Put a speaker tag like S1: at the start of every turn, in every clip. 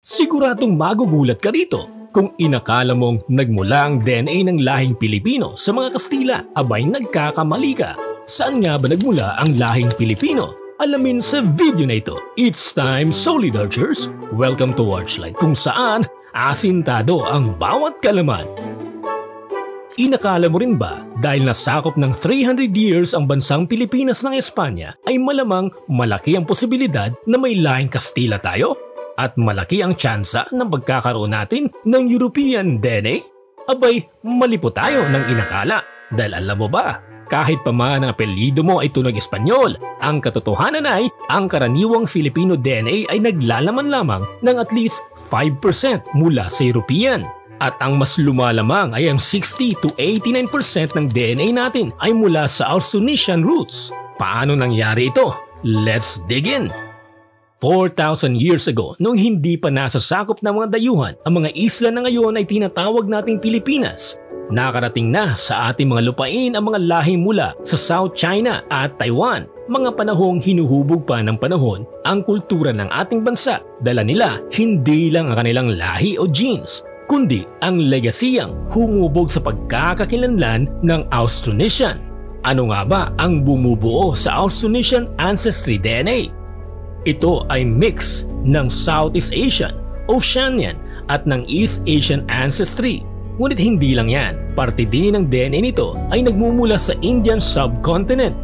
S1: Siguradong magugulat ka rito kung inakala mong nagmula ang DNA ng lahing Pilipino sa mga Kastila. Abay, nagkakamali ka. Saan nga ba nagmula ang lahing Pilipino? Alamin sa video na ito. It's time, Solid Archers! Welcome to Archlight, kung saan asintado ang bawat kalaman. Inakala mo rin ba dahil nasakop ng 300 years ang bansang Pilipinas ng Espanya ay malamang malaki ang posibilidad na may lahing Kastila tayo? At malaki ang tsansa ng pagkakaroon natin ng European DNA? Abay, mali po tayo ng inakala. Dahil alam mo ba, kahit pa man ang apelyido mo ay tunog Espanyol, ang katotohanan ay ang karaniwang Filipino DNA ay naglalaman lamang ng at least 5% mula sa European. At ang mas lumalamang ay ang 60 to 89% ng DNA natin ay mula sa Austronesian roots. Paano nangyari ito? Let's dig in! 4,000 years ago, nung hindi pa nasasakop ng mga dayuhan, ang mga isla na ngayon ay tinatawag nating Pilipinas. Nakarating na sa ating mga lupain ang mga lahi mula sa South China at Taiwan. Mga panahong hinuhubog pa ng panahon ang kultura ng ating bansa. Dala nila hindi lang ang kanilang lahi o genes, kundi ang legasiyang humubog sa pagkakakilanlan ng Austronesian. Ano nga ba ang bumubuo sa Austronesian ancestry DNA? Ito ay mix ng Southeast Asian, Oceanian at ng East Asian ancestry. Ngunit hindi lang yan, parte din ng DNA nito ay nagmumula sa Indian subcontinent.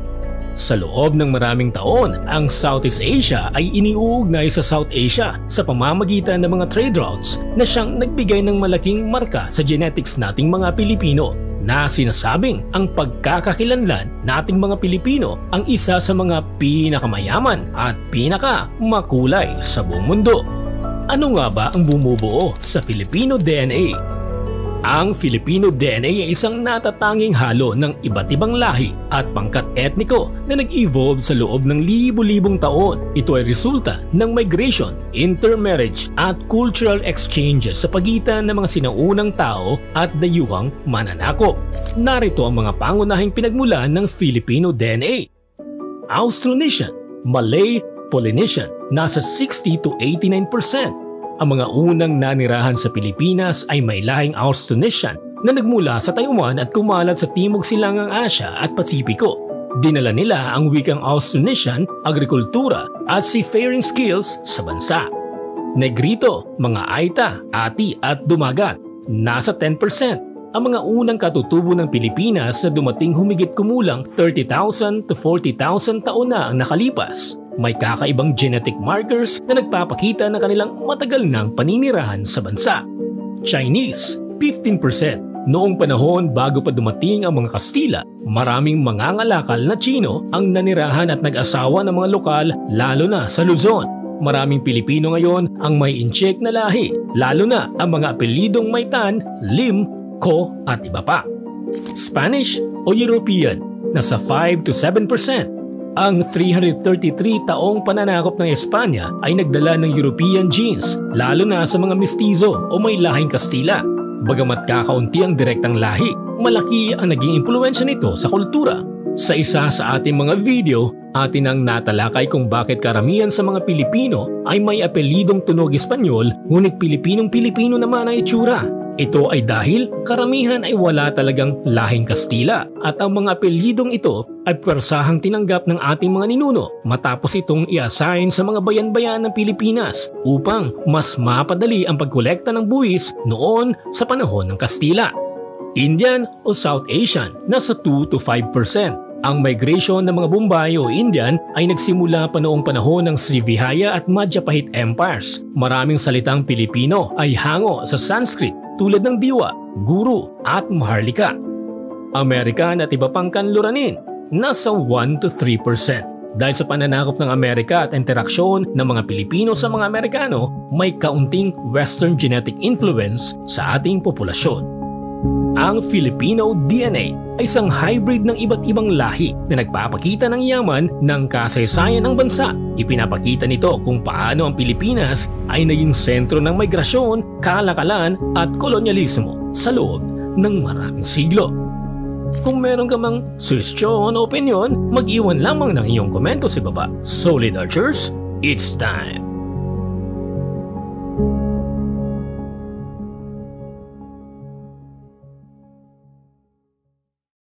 S1: Sa loob ng maraming taon, ang Southeast Asia ay iniuugnay sa South Asia sa pamamagitan ng mga trade routes na siyang nagbigay ng malaking marka sa genetics nating mga Pilipino, na sinasabing ang pagkakakilanlan nating mga Pilipino ang isa sa mga pinakamayaman at pinakamakulay sa buong mundo. Ano nga ba ang bumubuo sa Filipino DNA? Ang Filipino DNA ay isang natatanging halo ng iba't ibang lahi at pangkat etniko na nag-evolve sa loob ng libo-libong taon. Ito ay resulta ng migration, intermarriage at cultural exchanges sa pagitan ng mga sinaunang tao at dayuhang mananakop. Narito ang mga pangunahing pinagmulan ng Filipino DNA. Austronesian, Malay, Polynesian, nasa 60 to 89%. Ang mga unang nanirahan sa Pilipinas ay may lahing Austronesian na nagmula sa Taiwan at kumalat sa Timog Silangang Asya at Pasipiko. Dinala nila ang wikang Austronesian, agrikultura at seafaring skills sa bansa. Negrito, mga Aita, Ati at Dumagat, nasa 10%. Ang mga unang katutubo ng Pilipinas na dumating humigit kumulang 30,000 to 40,000 taon na ang nakalipas. May kakaibang genetic markers na nagpapakita na kanilang matagal ng paninirahan sa bansa. Chinese, 15%. Noong panahon bago pa dumating ang mga Kastila, maraming mangangalakal na Chino ang nanirahan at nag-asawa ng mga lokal, lalo na sa Luzon. Maraming Pilipino ngayon ang may incheck na lahi, lalo na ang mga apelidong Maitan, Lim, Ko at iba pa. Spanish o European, nasa 5 to 7%. Ang 333 taong pananakop ng Espanya ay nagdala ng European genes, lalo na sa mga mestizo o may lahing Kastila. Bagamat kakaunti ang direktang lahi, malaki ang naging impluwensya nito sa kultura. Sa isa sa ating mga video, atin ang natalakay kung bakit karamihan sa mga Pilipino ay may apelidong tunog Espanyol, ngunit Pilipinong-Pilipino naman ang itsura. Ito ay dahil karamihan ay wala talagang lahing Kastila at ang mga apelyidong ito ay pwersahang tinanggap ng ating mga ninuno matapos itong i-assign sa mga bayan-bayan ng Pilipinas upang mas mapadali ang pagkolekta ng buwis noon sa panahon ng Kastila. Indian o South Asian, nasa 2 to 5%. Ang migration ng mga Bombay o Indian ay nagsimula pa noong panahon ng Srivijaya at Madhyapahit Empires. Maraming salitang Pilipino ay hango sa Sanskrit tulad ng Diwa, Guru at Maharlika. American at iba pang kanluranin, nasa 1 to 3%. Dahil sa pananakop ng Amerika at interaksyon ng mga Pilipino sa mga Amerikano, may kaunting Western genetic influence sa ating populasyon. Ang Filipino DNA ay isang hybrid ng iba't ibang lahi na nagpapakita ng yaman ng kasaysayan ng bansa. Ipinapakita nito kung paano ang Pilipinas ay naging sentro ng migrasyon, kalakalan at kolonyalismo sa loob ng maraming siglo. Kung meron ka mang suggestion o opinion, mag-iwan lamang ng iyong komento sa baba. Solid Archers, it's time!